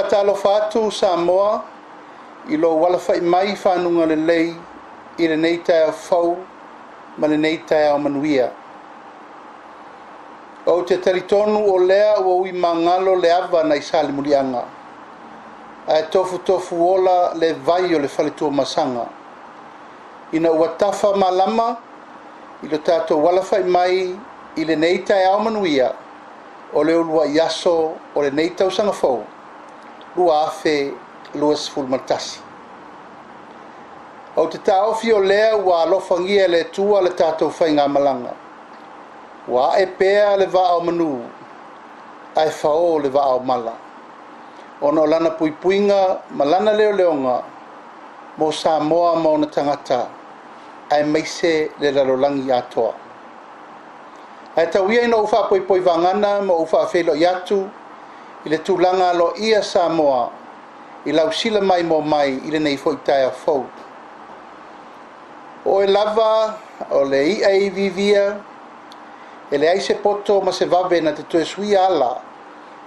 whātalofa atu Samoa I lo wala whai mai whanunga le lei I le nei tai au whau ma le nei tai au manuia. O te taritonu o lea ua ui mangalo le ava na isale murianga. Ai tofu ola le vai o le whaletua masanga. Ina ua tafa malama I lo tātou wala whai mai I le nei tai au manuia o le ulua iaso o le nei tau sanga whau. Lua afe luas fulmatasi. O te taofi o lea ua alofangia le tua le tātou whainga malanga. Wa e pea le va o manu, ai whao le va o mala. Ono lana puipuinga malana leo leonga, mo Samoa mo na tangata, ai meise le ralolangi atoa. Ai tauia ina ufa poipoi vangana mo ufa whelo iatu, I le tūlanga lo ia Samoa, I lau sila mai mo mai I le nei foitai a fau. O e lava, o le ia I vivia, e le aise poto ma se vave na te toe sui ala,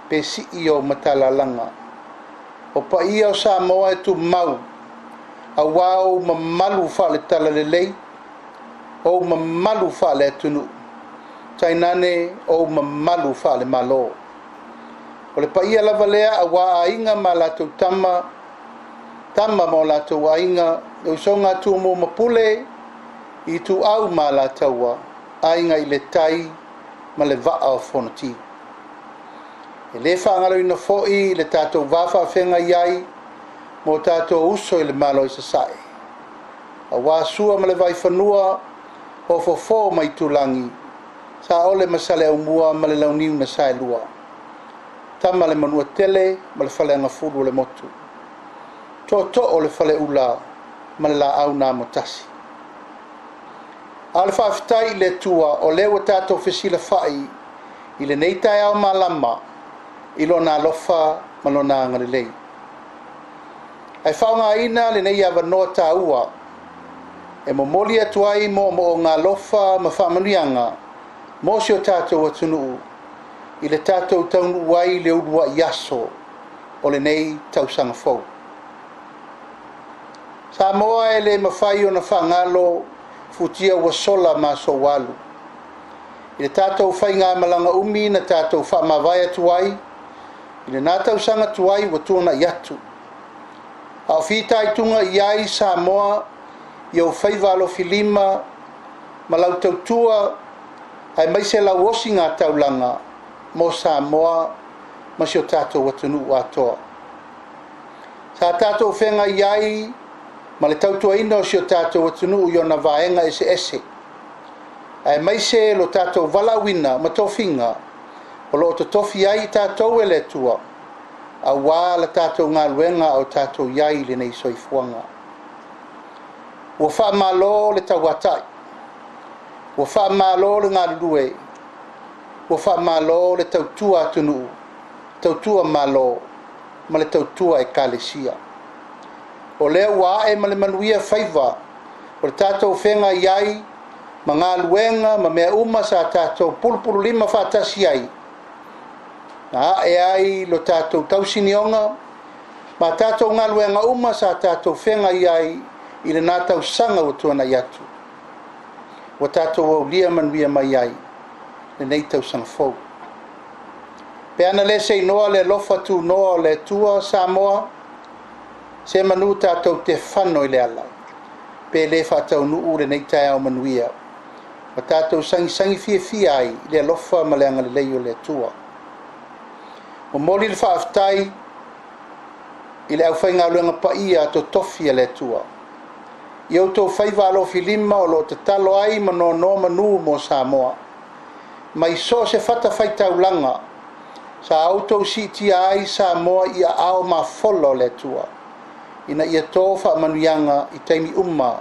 pe si I o matalalanga. O pa ia o Samoa e tu mau, a wau ma malu wha le tala le lei, o ma malu wha le atunu, tainane o ma malu wha le malo. O le paia lava lea a wā ainga ma lātou tama mo lātou ainga, e usonga tu mo mapule, I tu au ma lātaua, ainga I le tai, ma le vaa o whanoti. E le whaangalo ina fo'i, le tātou wāwha whenga iai, mo tātou uso I le malo I sasai. A wā sua ma le vai whanua, o fofo mai tulangi, sa ole masale au mua ma le launiu na sae lua. Tama le manua tele, ma le whale anga furu o le motu. To o le whale ula, ma le la au nā motasi. A le whawhitai le tua o lewa tātou whisila whai, I le nei tai au malama, I lo nā lofa, ma lo nā ngarelei. Ai whaunga ina le nei awa noa tā ua, e mo moli atuai mo ngā lofa ma whamanuianga, mo si o tātou atunuu, I le tātou taunu wai le urua iaso o le nei tausanga fau. Samoa e le mawhai o na whangalo futia ua sola ma so walu. I le tātou whainga malanga umi na tātou whamawai atuai, I le nā tausanga tuai ua tuana I atu. A o whitai tunga iai Samoa I au whaiwalo filima ma lau tautua ai maise lau osi ngā taulanga mo Samoa ma si o tātou watunu atoa. Sa tātou whenga iai ma le tautua ina o si o tātou watunu I ona vaenga ese. Ai maise lo tātou walawina ma tofinga o lo to tofi ai tātou e le tua. A wā la tātou ngā luenga o tātou iai le nei soifuanga. Ua wha malo le tauatai. Ua wha malo le ngā lulue. Ua wha malo le tautua atunu. Tautua malo ma le tautua e kalesia. O lea ua e ma le manuia whaiva. O le tātou whenga iai ma ngā luenga ma mea uma sa tātou pulpulu lima whātasi ai. Na e ai lo tātou tausinionga, ma tātou ngā luenga uma sa tātou whenga iai I le nā tau sanga o tuana I atu. Wa tātou au lia manuia mai ai, le nei tau sanga fau. Pe ana le se noa le lofa tu noa le tua Samoa, se manu tātou te whano I le ala. Pe le whātau nuu le nei tai au manuia. Wa tātou sangi fia ai, le lofa ma le anga le leio le tua. O moli le whaaftai, I le au whainga luenga pa ia to tofi le tua. I au tau whaiva alo filima o lo te talo ai mano manu mo Samoa. Mai so se whata whaitau langa, sa au tau si tia ai Samoa I a ao ma folo le tua. Ina ia tō wha manuianga I taimi umma,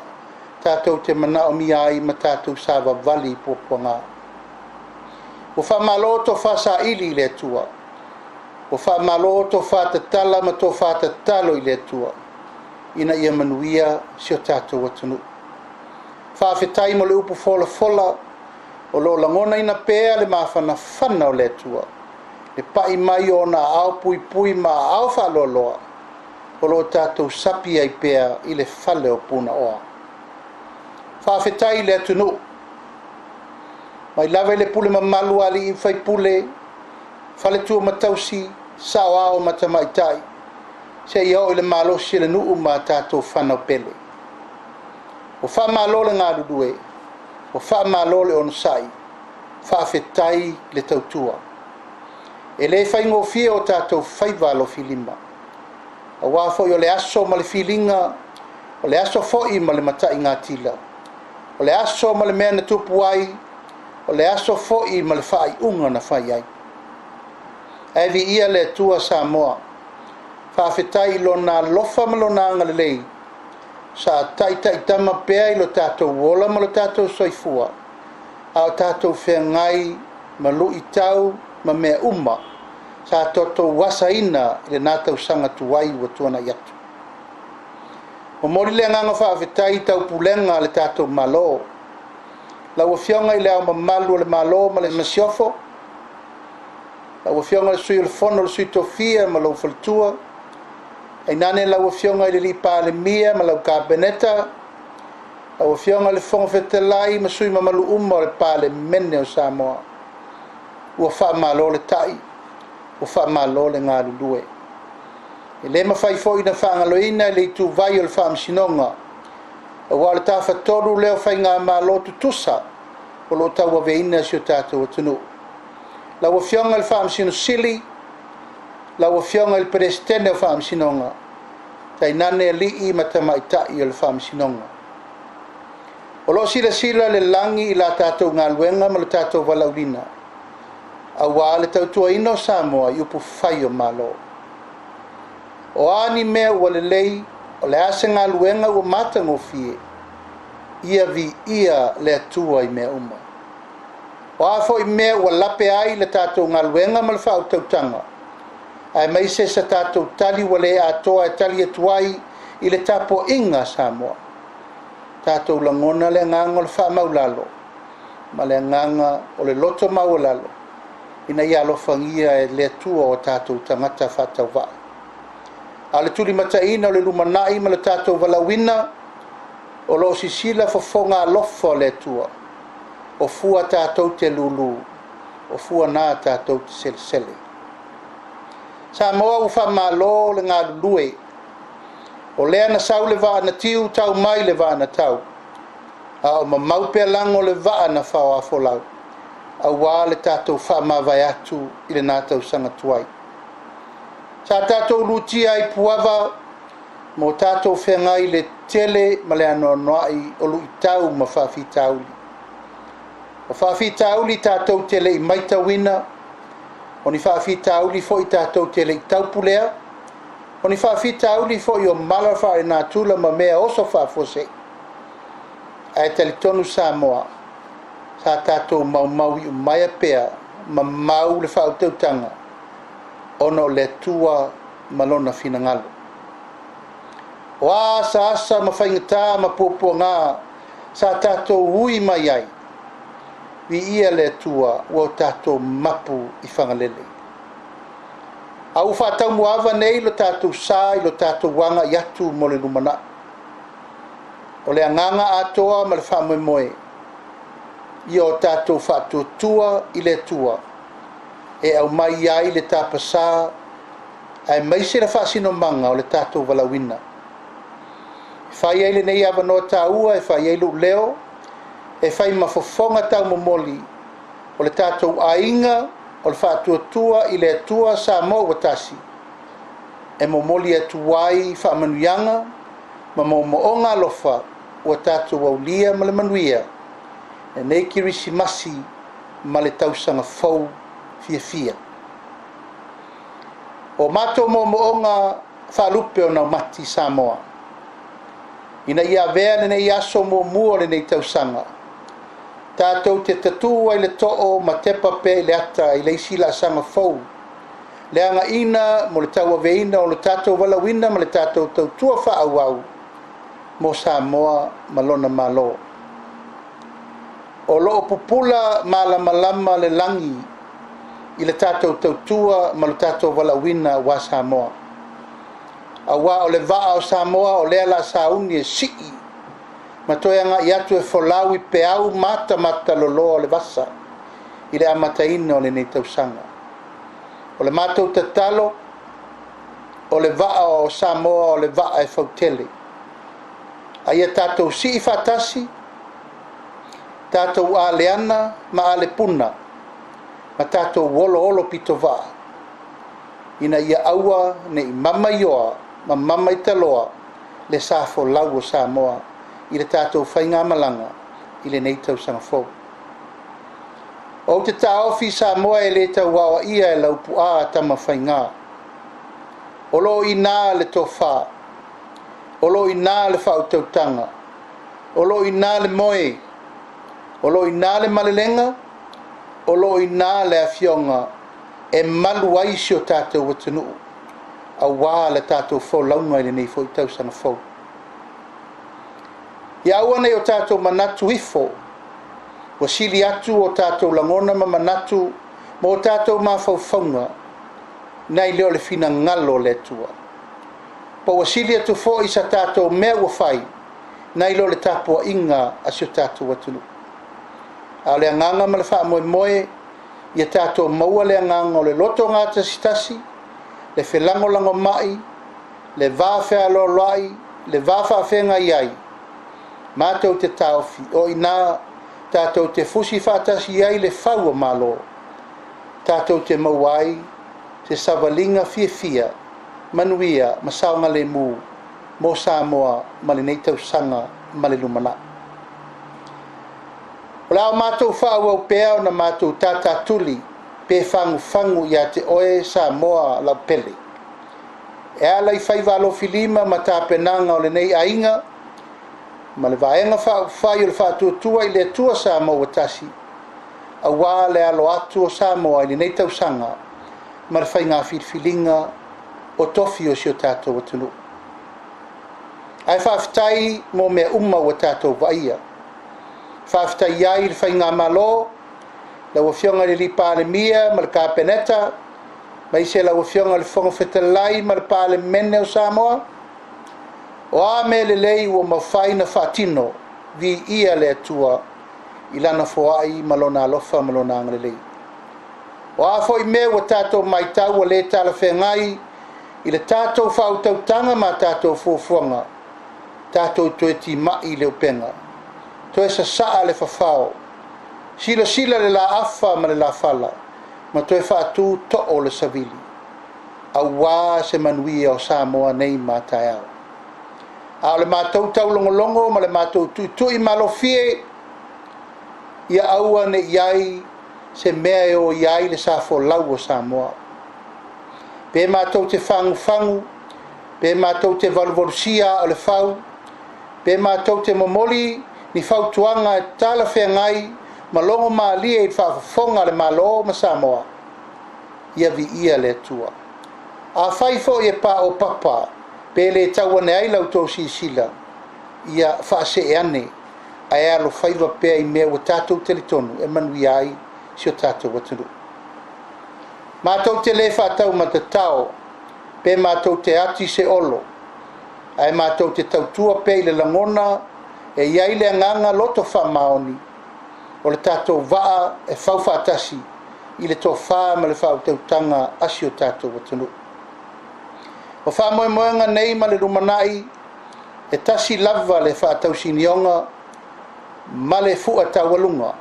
tātou te mana o mi ai ma tātou sawa vali pōpuanga. O wha malo to wha sa ili le tua. O wha malo to wha te tala ma to wha te talo I le tua. Ina ia manuia si o tātou atunu. Whawhetai mo le upu fola o lo langona ina pēa le mawhana whana o le tua. le pai mai o na au pui pui ma au whaloloa o lo tātou sapi ai pēa i le whale o puna oa. Whawhetai le atunu. Mai lawe le pule mamalu ali i whai pule, whale tua matausi, sao ao matamaitai, se iau i le malo si le nuu ma tātou whanau pele. O wha malo le ngā rudue, o wha malo le onasai, whawhetai le tautua. E le whaingo fia o tātou whaiwalo filima. A wafo o le aso ma le filinga, o le aso foi ma le matai ngā tila. O le aso ma le mea na tupu ai, o le aso foi ma le whai unga na whai ai. Evi ia le tua Samoa, whawhetai lo nā lofa ma lo nā ngalelei, sa taita i tama pēa i lo tātou wola ma lo tātou soifua, a o tātou whengai ma lu i tau ma mea uma, sa toto wasa ina i le nātau sanga tuwai wa tuana iatu. O mori le nganga whawhetai tau pulenga le tātou malo, la ua fionga i le au mamalu le malo ma le masiofo, la ua fionga le sui o le fono le sui tofia ma lau faltua, ai nane la ua fionga i le lipa le mia ma lau kabeneta, la ua fionga le fonga fetelai ma sui ma malu uma le pa le mene o Samoa, ua wha malo le tai, ua wha malo le ngā rudue. E le mawhai fo ina whaangaloina le tu vai o le whaamsinonga, a wale ta whatoru leo whai ngā malo tutusa, o lo taua veina si o tātou atunu. La ua fionga le whaamsino sili, la ua fionga le perestene o whaamsinonga, tai nane li i matamaitai o le whaamsinonga. O lo sila le langi i la tātou ngā luenga ma le tātou valaurina, a wale tautua ino Samoa i upu whai o malo. O ani mea ua le lei, o le ase ngā luenga ua matango fie, ia vi ia le atua i mea uma. O afo i mea ua lape ai le tātou ngā luenga ma le whau tautanga, ai mai se sa tātou tali ua le atoa e tali atuai i le tapo inga Samoa. Tātou langona le nganga o le wha maulalo, ma le nganga o le loto maulalo, ina ia alofangia e le atua o tātou tangata whatau vai. A le tuli mataina o le lumanai ma le tātou valawina, o lo sisila fofonga alofa le atua, o fua tātou te lulu, o fua nā tātou te sele. Samoa u wha malo le ngā lulue, o lea na sau le vaa na tiu tau mai le vaa na tau, a o mamau pea lango le vaa na whao a folau, a wā le tātou wha mawai atu i le nātou sanga tuai. Sa tātou lutia i puava, mo tātou whengai le tele ma le anoa noai o lu i tau ma whawhi tauli. O whawhi tauli tātou tele i maita wina, o ni whawhi tauli fo i tātou tele i taupulea, o ni whawhi tauli fo i o malafa e nā tula ma mea oso whawhose. Ai tali tonu Samoa, sa tātou mau i umaya pea, ma mau le whautautanga, ono le tua malona fina ngalo. O asa ma whaingata ma popo ngā, sa tātou ui mai ai, vi ia le tua o tātou mapu i whangalele. Au whātau muawa nei lo tātou sā i lo tātou wanga i atu mo le lumana. O le anganga atoa ma le whamoe moe, i o tātou whātua tua i le tua, e au mai ai le tāpasā, ai mai se la whaasino manga o le tātou walawina. Whai ai le nei awa noa tā ua, e whai ai lu leo, e whai mafofonga tau momoli, o le tātou ainga, o le whātua tua i le atua Samoa watasi. E momoli atuai whaamanuyanga, ma moonga lofa, o tātou aulia ma le manuia, e nei kirisi masi, ma le tausanga fau, fia. O mato moonga whalupe o nau mati Samoa. Ina ia vea le nei aso mua le nei tausanga. Tātou te tatua i le to'o ma tepa pe i le ata i le isila sanga fau. Le anga ina mo le taua veina o le tātou walawina ma le tātou tautua whaauau mo Samoa malona malo. O loo pupula malama le langi i le tātou tautua ma le tātou walauina wa Samoa. Awa o le vaa o Samoa o lea la sauni e sii ma toi anga i atu e folau i pe au mata loloa o le vasa i le amataina o le nei tausanga. O le mātou tatalo o le vaa o Samoa o le vaa e fautele. Aia tātou sii fatasi, tātou a leana ma a le puna, ma tātou olo pito vaa. Ina ia aua ne i mama ioa, ma mama i taloa, le safo lau o Samoa, i le tātou whainga malanga, i le nei tausanga fau. O te taofi Samoa e le tau wawa ia e lau pua tama whainga. O lo i nā le tofa, o lo i nā le whautautanga, o lo i nā le moe, o lo i nā le malelenga, o lo i nā le afionga, e malu aisi o tātou watanu, a wā le tātou fau launga i le nei fau tausanga fau. Ia aua nei o tātou manatu ifo, wa sili atu o tātou langona ma manatu, ma o tātou mawhauwhaunga, nei leo le fina ngalo le tua. Pa wa sili atu fo i sa tātou mea wa whai, nei leo le tāpua inga asio tātou watunu. A le anganga ma le wha moe moe, ia tātou maua le anganga o le loto ngāta sitasi, le whelango lango mai, le vāwhea loai, le vāwhawhenga iai. Mātou te taofi, o ina tātou te fusi whātasi iai le whaua malo. Tātou te mauai, te savalinga fia, manuia, masaunga le mū, mō Samoa, ma le nei tausanga, ma le lumana. O lao mātou whaua o pēo na mātou tātā tuli, pe fangu ia te oe Samoa lau pele. E ala i whaiwalo filima ma tāpenanga o le nei ainga, ma le vaenga whai o le whātuatua i le tua Samoa watasi, a wā le alo atu o Samoa i le nei tausanga, ma le whai ngā whirwhilinga o tofi o sio tātou watunu. Ai whawhitai mō mea o tātou waia. Whawhitai iai le whai ngā malo, la wafionga le lipa le mia, ma le kāpeneta, ma ise la wafionga le whonga whetalai, ma le pāle mene o Samoa. O a me le lei ua mawhai na whaatino, vi ia le atua, i lana foai malona alofa malona anga le lei. O a foi me wa tātou mai tau a le tala whengai, i le tātou whautautanga ma tātou fuafuanga, tātou toe ti mai le upenga, toe sa saa le whawhao, sila le la afa ma le la fala, ma toe whaatu to'o le savili, a wā se manuia o Samoa nei ma tai au. A le mātou tau longo ma le mātou tui malo fie, ia aua ne iai se mea o iai le safo lau o Samoa. Pe mātou te fangu, pe mātou te valvolusia o le fau, pe mātou te momoli ni fautuanga e tala whengai, ma longo maa lia i whaafonga le malo ma Samoa. Ia vi ia le tua. A whaifo e pa o papa, pe le taua ne ai lau tō sila, ia whaase e ane, a e alo whaiva pēa i mea wa tātou teletonu, e manui ai, si o tātou watunu. Mātou te le whātau ma te tau, pe mātou te ati se olo, ai mātou te tautua pe i le langona, e iai le anganga loto wha maoni, o le tātou waa e whauwhātasi, i le tō whā ma le whautautanga asi o tātou watunu. O whamoemoenga nei ma le rumanai, e tasi lava le whaatausinionga, ma le fua tawalunga.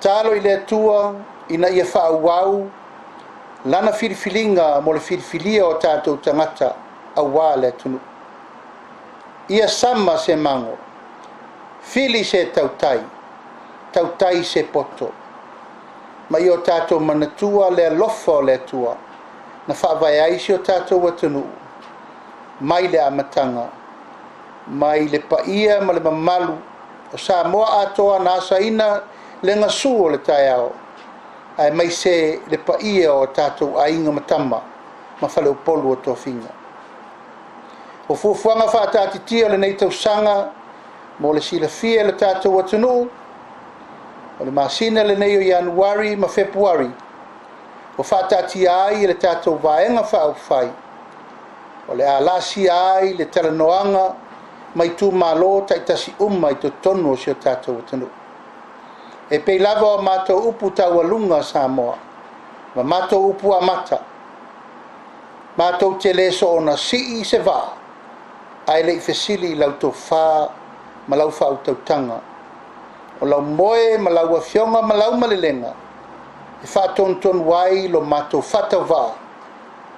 Talo i le atua, ina ia whaauau, lana whirwhilinga mo le whirwhilia o tātou tangata, a wā le tunu. Ia sama se mango, fili se tautai se poto, ma i o tātou manatua le alofa o le atua, na whaavai aisi o tātou watunu, mai le amatanga, mai le paia ma le mamalu, o Samoa atoa na asaina le ngasu o le tai ao, ai mai se le paia o tātou ainga matama, ma whale upolu o tō whinga. O fuafuanga whaatatitia le nei tausanga, mo le sila fia le tātou watunu, o le masina le nei o Januari ma Februari o whaatatia ai le tātou vaenga whaafai o le alasi ai le talanoanga mai tu malo taitasi i to tonu o sio tātou tanu e pei lava o mātou upu taualunga Samoa ma mātou upu amata mātou te leso o na sii se vā ai le i fesili lau tō whā ma lau wha tautanga o lau moe ma lau awhionga ma lau malelenga e wha ton wai lo mātou whata wā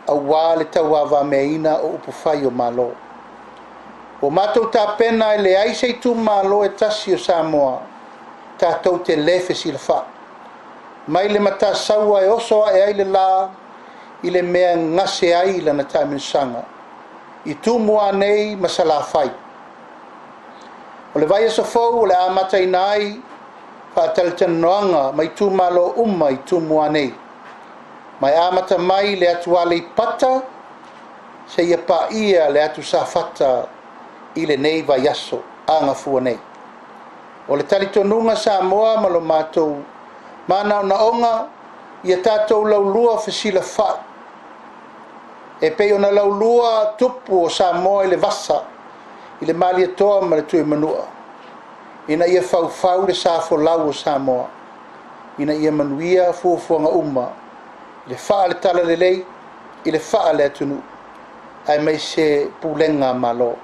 au wā le tau awa meina o upu whai o malo o mātou tā pena e le aisei tu malo e tasi o Samoa tātou te lefe si le wha mai le mata saua e oso e ai le la i le mea ngase ai lana tāminsanga i tu mua nei masala whai o le vai asa fau o le amata inai whaatalitanoanga mai tu malo i tu mua nei mai amata mai le atu ale i pata se ia pa ia le atu sa fata i le nei vai aso anga fua nei o le talitonunga Samoa ma lo mātou mana na onga ia tātou laulua fesila wha e pei ona laulua tupu o Samoa i le vasa i le mali atoa ma le tui manua ina ia fau le safo lau o Samoa ina ia manuia fuafuanga uma i le wha le tala le lei i le wha le atunu ai mai se pulenga malo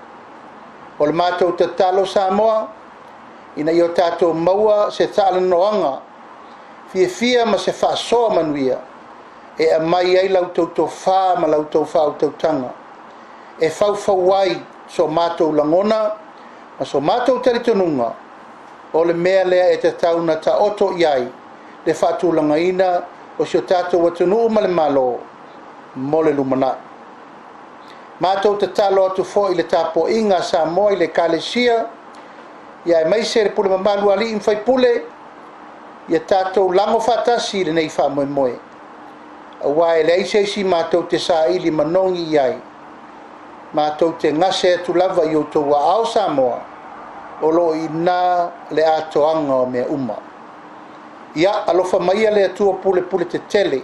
o le mātou te talo Samoa ina ia tātou maua se tala noanga fia ma se wha soa manuia e a mai ai lau tau wha ma lau tau wha o tau tanga e fau wai so mātou langona ma so mātou taritonunga o le mea lea e te tauna ta oto iai le whatu langaina o sio tātou atunu ma le malo mo le lumana mātou te talo atu fo i le tapo inga Samoa i le kalesia ia e mai se le pule mamalu ali in fai pule ia tātou lango whatasi le nei wha moe moe awa e le aise mātou te sa ili manongi iai mātou te ngase atu lava i o tau ao Samoa o lo i nā le atoanga o mea uma ia alofa maia le atua pule te tele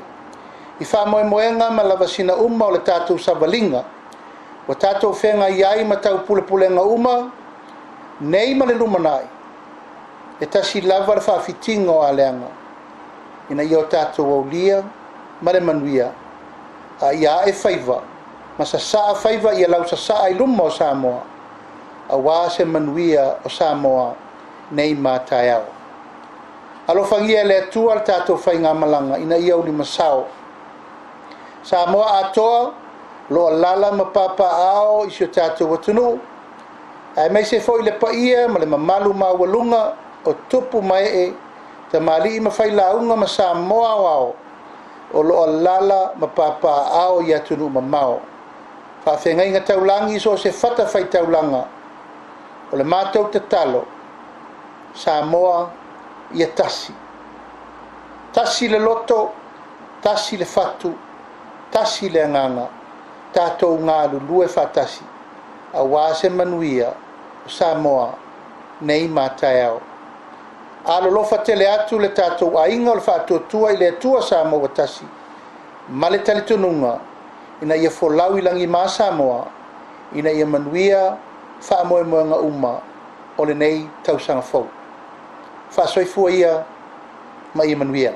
i wha moe moenga ma lava sina uma o le tātou savalinga o tātou whenga iai ma tau pule nga uma nei ma le lumanai e tasi lava le whaafitinga o aleanga ina i o tātou au lia ma le manuia a ia e whaiva ma sa saa whaiva ia lau sa saa i luma o Samoa a wā se manuia o Samoa nei mātai au alofangia le atua le tātou whainga malanga ina i au li masao Samoa atoa lo lala ma papa ao i sio tātou watunu ai mai se foi le paia ma le mamalu ma walunga o tupu mai e te mali i mawhai launga ma Samoa wao o lo lala ma papa ao i atunu ma mao whawhenga inga taulangi so se whata whai taulanga o le mātou te talo Samoa ia tasi le loto tasi le fatu tasi le anganga tātou ngā lulue whatasi a wāse manuia o Samoa nei mātai au alo lofa tele atu le tātou ainga o le whātuatua i le atua Samoa tasi ma le talitununga ina ia folau i langi mā Samoa ina ia manuia whaamoemoenga uma o le nei tausanga fau whaasoifua ia ma ia manuia